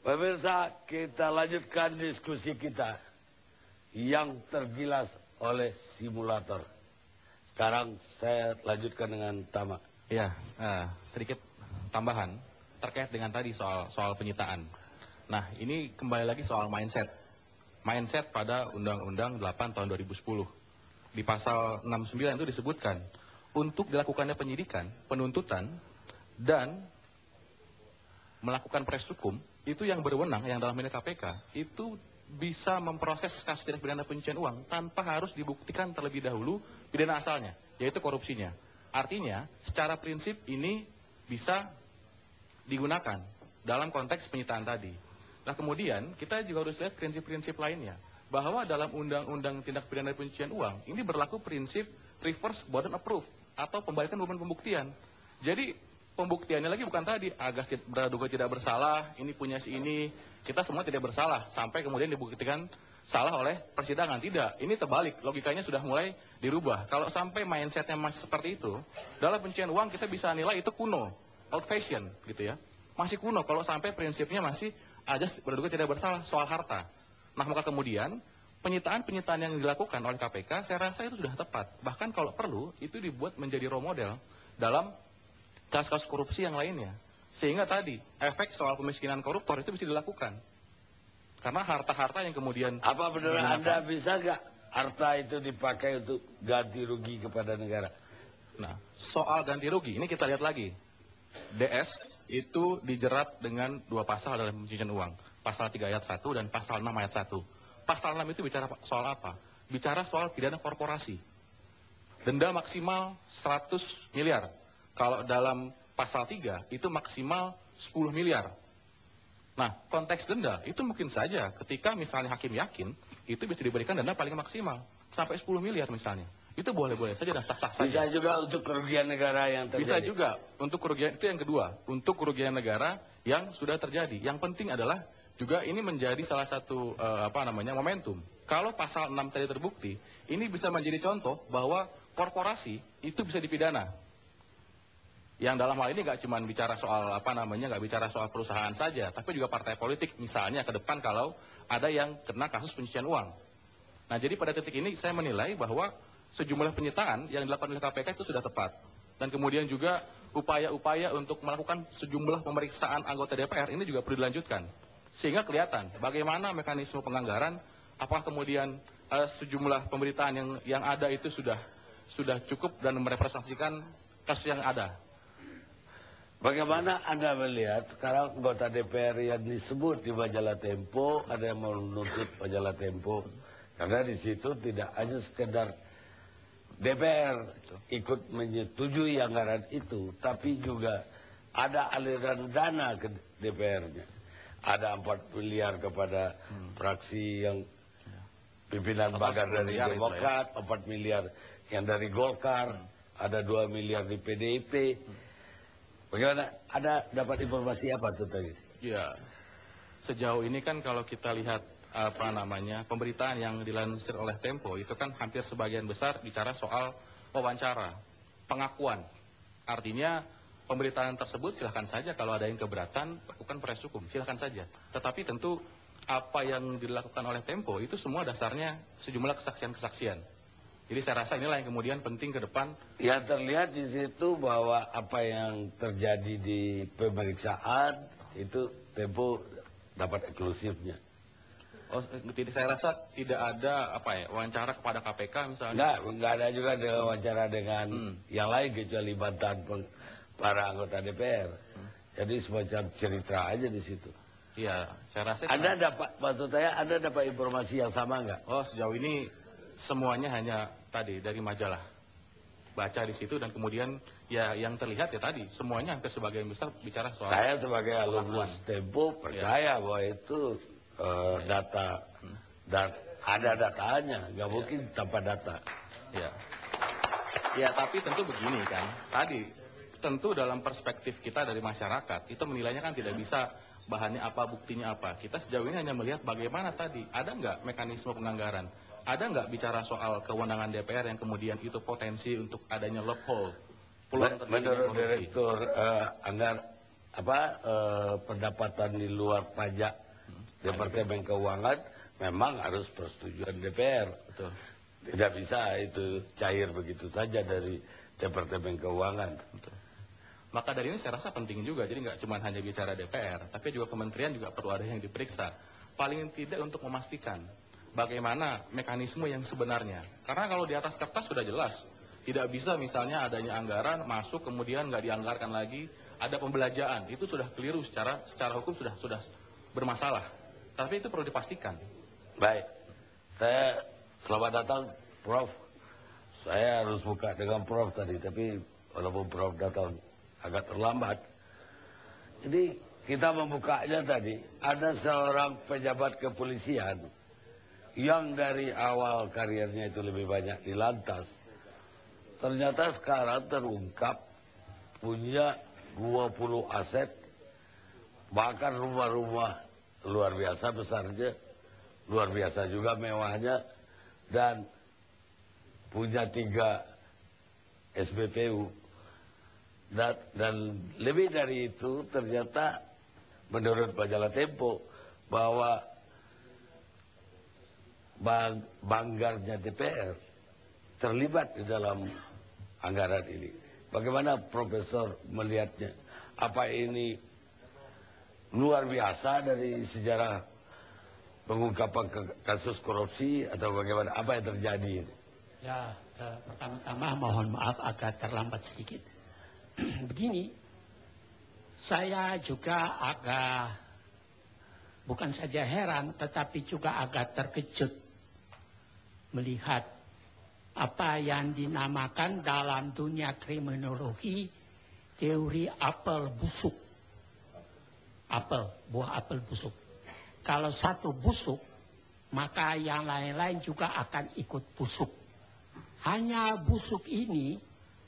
Pemirsa, kita lanjutkan diskusi kita yang tergilas oleh simulator. Sekarang saya lanjutkan dengan Tama. Ya, sedikit tambahan terkait dengan tadi soal penyitaan. Nah, ini kembali lagi soal mindset. Mindset pada Undang-Undang 8 tahun 2010. Di pasal 69 itu disebutkan, untuk dilakukannya penyidikan, penuntutan, dan melakukan proses hukum, itu yang berwenang, yang dalam ini KPK, itu bisa memproses kasus tindak pidana pencucian uang tanpa harus dibuktikan terlebih dahulu pidana asalnya, yaitu korupsinya. Artinya, secara prinsip ini bisa digunakan dalam konteks penyitaan tadi. Nah, kemudian kita juga harus lihat prinsip-prinsip lainnya, bahwa dalam Undang-Undang Tindak Pidana Pencucian Uang ini berlaku prinsip reverse burden of proof atau pembalikan beban pembuktian. Jadi pembuktiannya lagi bukan tadi Agas praduga tidak bersalah, ini punya si ini, kita semua tidak bersalah sampai kemudian dibuktikan salah oleh persidangan. Tidak, ini terbalik, logikanya sudah mulai dirubah. Kalau sampai mindsetnya masih seperti itu, dalam pencucian uang kita bisa nilai itu kuno, old fashion gitu ya. Masih kuno kalau sampai prinsipnya masih Agas praduga tidak bersalah soal harta. Nah, maka kemudian penyitaan-penyitaan yang dilakukan oleh KPK saya rasa itu sudah tepat. Bahkan kalau perlu itu dibuat menjadi role model dalam kasus-kasus korupsi yang lainnya. Sehingga tadi efek soal pemiskinan koruptor itu bisa dilakukan. Karena harta-harta yang kemudian... Apa benar Anda bisa nggak harta itu dipakai untuk ganti rugi kepada negara? Nah, soal ganti rugi, ini kita lihat lagi. DS itu dijerat dengan dua pasal dalam pencucian uang. Pasal 3 ayat 1 dan pasal 6 ayat 1. Pasal 6 itu bicara soal apa? Bicara soal pidana korporasi. Denda maksimal 100 miliar. Kalau dalam pasal 3 itu maksimal 10 miliar. Nah, konteks denda itu mungkin saja ketika misalnya hakim yakin itu bisa diberikan denda paling maksimal sampai 10 miliar misalnya. Itu boleh-boleh saja dan sah-sah saja. Bisa juga untuk kerugian negara yang terjadi. Bisa juga untuk kerugian, itu yang kedua, untuk kerugian negara yang sudah terjadi. Yang penting adalah juga ini menjadi salah satu momentum. Kalau pasal 6 tadi terbukti, ini bisa menjadi contoh bahwa korporasi itu bisa dipidana. Yang dalam hal ini nggak cuma bicara soal nggak bicara soal perusahaan saja, tapi juga partai politik misalnya ke depan kalau ada yang kena kasus pencucian uang. Nah, jadi pada titik ini saya menilai bahwa sejumlah penyitaan yang dilakukan oleh KPK itu sudah tepat. Dan kemudian juga upaya-upaya untuk melakukan sejumlah pemeriksaan anggota DPR ini juga perlu dilanjutkan. Sehingga kelihatan bagaimana mekanisme penganggaran, apakah kemudian sejumlah pemberitaan yang ada itu sudah cukup dan merepresentasikan kasus yang ada. Bagaimana Anda melihat sekarang anggota DPR yang disebut di majalah Tempo, ada yang menuntut majalah Tempo, karena di situ tidak hanya sekedar DPR ikut menyetujui anggaran itu, tapi juga ada aliran dana ke DPR-nya. Ada 4 miliar kepada fraksi yang pimpinan bagar dari Demokrat, 4 miliar yang dari Golkar, ada 2 miliar di PDIP. Bagaimana? Ada dapat informasi apa tuh tadi? Ya, sejauh ini kan kalau kita lihat pemberitaan yang dilansir oleh Tempo itu kan hampir sebagian besar bicara soal wawancara, pengakuan. Artinya pemberitaan tersebut silahkan saja kalau ada yang keberatan lakukan proses hukum, silahkan saja. Tetapi tentu apa yang dilakukan oleh Tempo itu semua dasarnya sejumlah kesaksian-kesaksian. Jadi saya rasa inilah yang kemudian penting ke depan. Yang terlihat di situ bahwa apa yang terjadi di pemeriksaan itu Tempo dapat eksklusifnya. Oh, saya rasa tidak ada wawancara kepada KPK misalnya. Enggak ada juga wawancara dengan yang lain kecuali mantan para anggota DPR. Jadi semacam cerita aja di situ. Iya, saya rasa. Anda dapat informasi yang sama enggak? Oh, sejauh ini semuanya hanya tadi dari majalah. Baca di situ dan kemudian ya yang terlihat ya tadi semuanya hampir sebagian besar bicara soal. Saya sebagai alumnus Tempo percaya bahwa itu data dan ada datanya, nggak mungkin tanpa data. Ya, tapi tentu begini kan. Tadi tentu dalam perspektif kita dari masyarakat itu menilainya kan tidak bisa bahannya apa, buktinya apa. Kita sejauh ini hanya melihat bagaimana tadi ada nggak mekanisme penganggaran. Ada nggak bicara soal kewenangan DPR yang kemudian itu potensi untuk adanya loophole? Menurut Direktur pendapatan di luar pajak Departemen Keuangan memang harus persetujuan DPR. Betul. Tidak bisa itu cair begitu saja dari Departemen Keuangan. Betul. Maka dari ini saya rasa penting juga, jadi nggak cuma hanya bicara DPR, tapi juga kementerian juga perlu ada yang diperiksa. Paling tidak untuk memastikan bagaimana mekanisme yang sebenarnya. Karena kalau di atas kertas sudah jelas, tidak bisa misalnya adanya anggaran masuk kemudian nggak dianggarkan lagi, ada pembelajaan, itu sudah keliru secara hukum sudah bermasalah. Tapi itu perlu dipastikan. Baik, saya selamat datang Prof. Saya harus buka dengan Prof tadi, tapi walaupun Prof datang agak terlambat. Jadi kita membukanya tadi, ada seorang pejabat kepolisian yang dari awal karirnya itu lebih banyak di lantas. Ternyata sekarang terungkap punya 20 aset, bahkan rumah-rumah luar biasa besarnya, luar biasa juga mewahnya, dan punya 3 SPBU. Dan lebih dari itu ternyata menurut majalah Tempo bahwa banggarnya DPR terlibat di dalam anggaran ini. Bagaimana Profesor melihatnya? Apa ini luar biasa dari sejarah pengungkapan kasus korupsi atau bagaimana? Apa yang terjadi? Ya, pertama-tama mohon maaf agak terlambat sedikit. Begini, saya juga agak bukan saja heran tetapi juga agak terkejut melihat apa yang dinamakan dalam dunia kriminologi teori apel busuk. Buah apel busuk. Kalau satu busuk, maka yang lain-lain juga akan ikut busuk. Hanya busuk ini,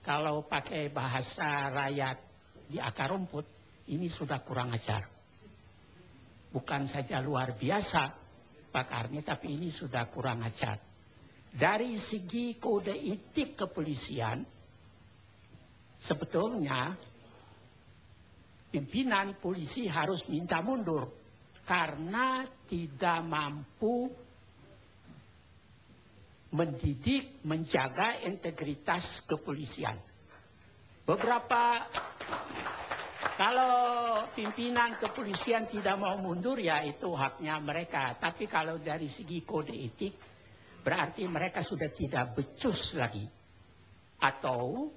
kalau pakai bahasa rakyat di akar rumput, ini sudah kurang ajar. Bukan saja luar biasa pakarnya, tapi ini sudah kurang ajar. Dari segi kode etik kepolisian, sebetulnya pimpinan polisi harus minta mundur karena tidak mampu mendidik, menjaga integritas kepolisian. Kalau pimpinan kepolisian tidak mau mundur, ya itu haknya mereka. Tapi kalau dari segi kode etik, berarti mereka sudah tidak becus lagi. Atau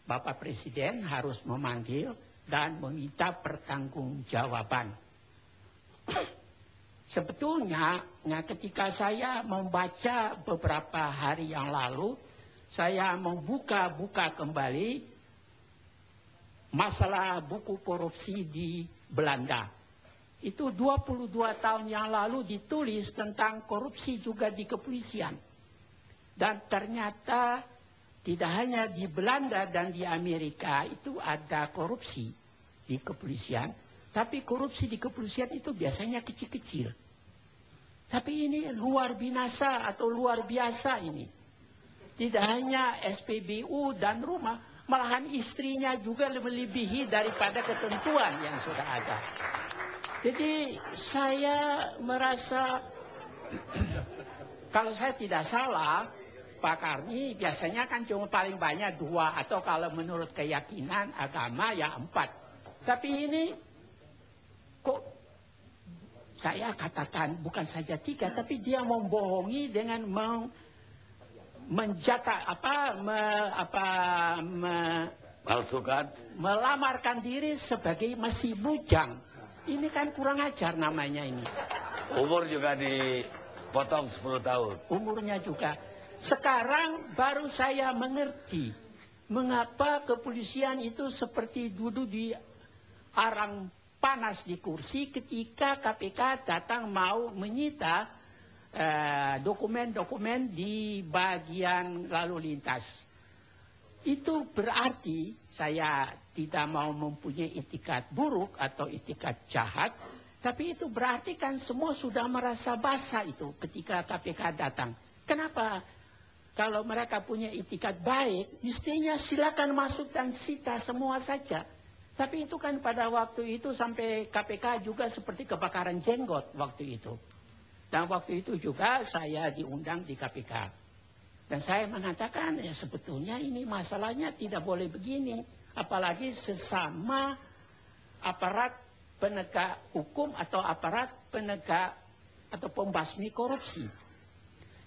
Bapak Presiden harus memanggil dan meminta pertanggungjawaban. Sebetulnya, ketika saya membaca beberapa hari yang lalu, saya membuka-buka kembali masalah buku korupsi di Belanda. Itu 22 tahun yang lalu ditulis tentang korupsi juga di kepolisian. Dan ternyata tidak hanya di Belanda dan di Amerika itu ada korupsi di kepolisian. Tapi korupsi di kepolisian itu biasanya kecil-kecil. Tapi ini luar binasa atau luar biasa ini. Tidak hanya SPBU dan rumah, malahan istrinya juga melebihi daripada ketentuan yang sudah ada. Jadi saya merasa, kalau saya tidak salah, Pak Karni biasanya kan cuma paling banyak 2, atau kalau menurut keyakinan agama ya 4. Tapi ini kok saya katakan bukan saja 3, tapi dia membohongi dengan melamarkan diri sebagai masih bujang. Ini kan kurang ajar namanya ini. Umur juga dipotong 10 tahun. Umurnya juga. Sekarang baru saya mengerti mengapa kepolisian itu seperti duduk di arang panas di kursi ketika KPK datang mau menyita dokumen-dokumen di bagian lalu lintas. Itu berarti saya tidak mau mempunyai itikat buruk atau itikat jahat, tapi itu berarti kan semua sudah merasa basah itu ketika KPK datang. Kenapa? Kalau mereka punya itikat baik, mestinya silakan masuk dan sita semua saja. Tapi itu kan pada waktu itu sampai KPK juga seperti kebakaran jenggot waktu itu. Dan waktu itu juga saya diundang di KPK. Dan saya mengatakan, ya sebetulnya ini masalahnya tidak boleh begini. Apalagi sesama aparat penegak hukum atau aparat penegak atau pembasmi korupsi.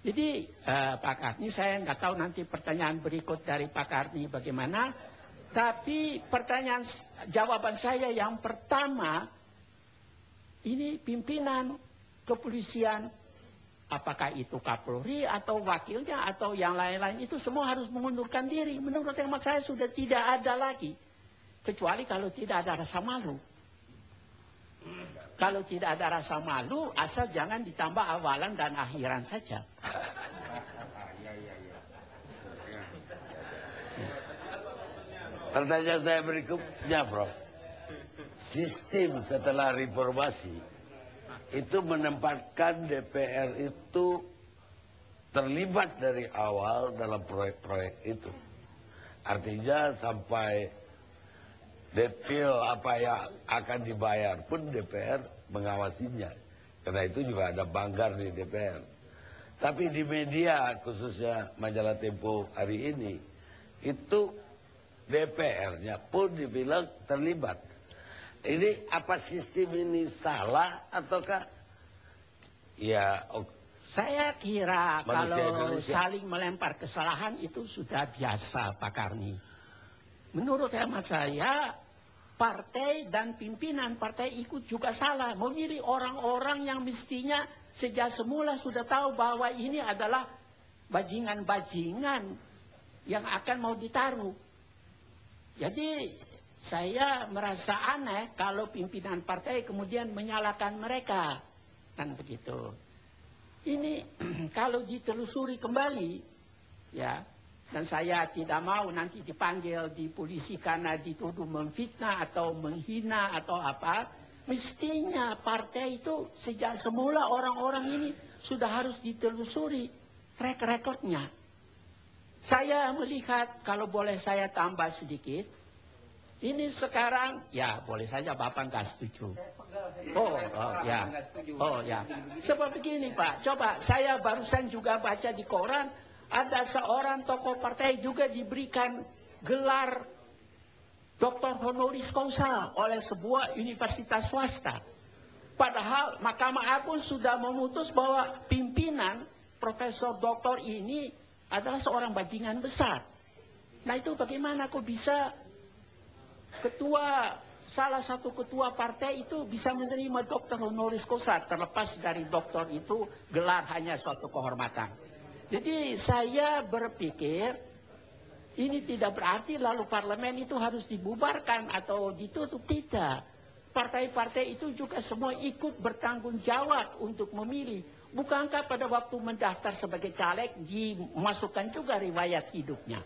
Jadi Pak Karni, saya nggak tahu nanti pertanyaan berikut dari Pak Karni bagaimana. Tapi jawaban saya yang pertama, ini pimpinan kepolisian, apakah itu Kapolri atau wakilnya atau yang lain-lain, itu semua harus mengundurkan diri. Menurut hemat saya sudah tidak ada lagi. Kecuali kalau tidak ada rasa malu. Kalau tidak ada rasa malu, asal jangan ditambah awalan dan akhiran saja. Pertanyaan saya berikutnya, Prof. Sistem setelah reformasi itu menempatkan DPR itu terlibat dari awal dalam proyek-proyek itu. Artinya sampai detail apa yang akan dibayar pun DPR mengawasinya. Karena itu juga ada banggar di DPR. Tapi di media, khususnya majalah Tempo hari ini, itu DPR-nya pun dibilang terlibat. Ini apa sistem ini salah ataukah? Ya, saya kira Manusia kalau Indonesia. saling melempar kesalahan itu sudah biasa, Pak Karni. Menurut hemat saya, partai dan pimpinan partai ikut juga salah. Memilih orang-orang yang mestinya sejak semula sudah tahu bahwa ini adalah bajingan-bajingan yang akan mau ditaruh. Jadi saya merasa aneh kalau pimpinan partai kemudian menyalahkan mereka. Kan begitu. Ini kalau ditelusuri kembali, ya, dan saya tidak mau nanti dipanggil di polisi karena dituduh memfitnah atau menghina atau apa. Mestinya partai itu sejak semula orang-orang ini sudah harus ditelusuri track recordnya. Saya melihat, kalau boleh saya tambah sedikit, ini sekarang, ya boleh saja Bapak nggak setuju. Oh ya. Sebab begini Pak, coba saya barusan juga baca di koran, ada seorang tokoh partai juga diberikan gelar Doktor honoris causa oleh sebuah universitas swasta. Padahal Mahkamah Agung sudah memutus bahwa pimpinan Profesor Doktor ini adalah seorang bajingan besar. Nah itu bagaimana kok bisa salah satu ketua partai itu bisa menerima doktor honoris causa, terlepas dari doktor itu gelar hanya suatu kehormatan. Jadi saya berpikir ini tidak berarti lalu parlemen itu harus dibubarkan atau ditutup, tidak. Partai-partai itu juga semua ikut bertanggung jawab untuk memilih. Bukankah pada waktu mendaftar sebagai caleg dimasukkan juga riwayat hidupnya?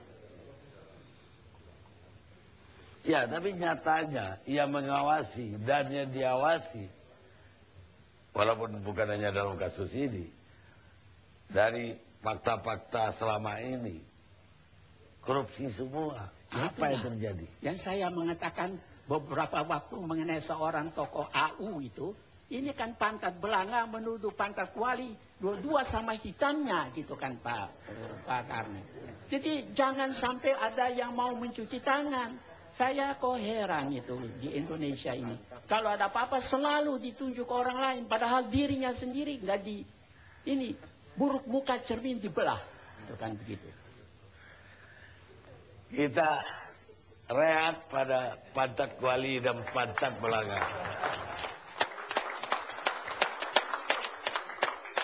ya tapi nyatanya ia mengawasi dan yang diawasi, walaupun bukan hanya dalam kasus ini, dari fakta-fakta selama ini, korupsi semua. Apa yang terjadi? Yang saya mengatakan beberapa waktu mengenai seorang tokoh AU itu, ini kan pangkat belanga menuduh pangkat wali, dua-dua sama hitamnya gitu kan Pak Karni. Jadi jangan sampai ada yang mau mencuci tangan. Saya kok heran itu di Indonesia ini. Kalau ada apa-apa selalu ditunjuk orang lain, padahal dirinya sendiri nggak ini buruk muka cermin dibelah, itu kan begitu. Kita rehat pada pantat wali dan pantat belanga.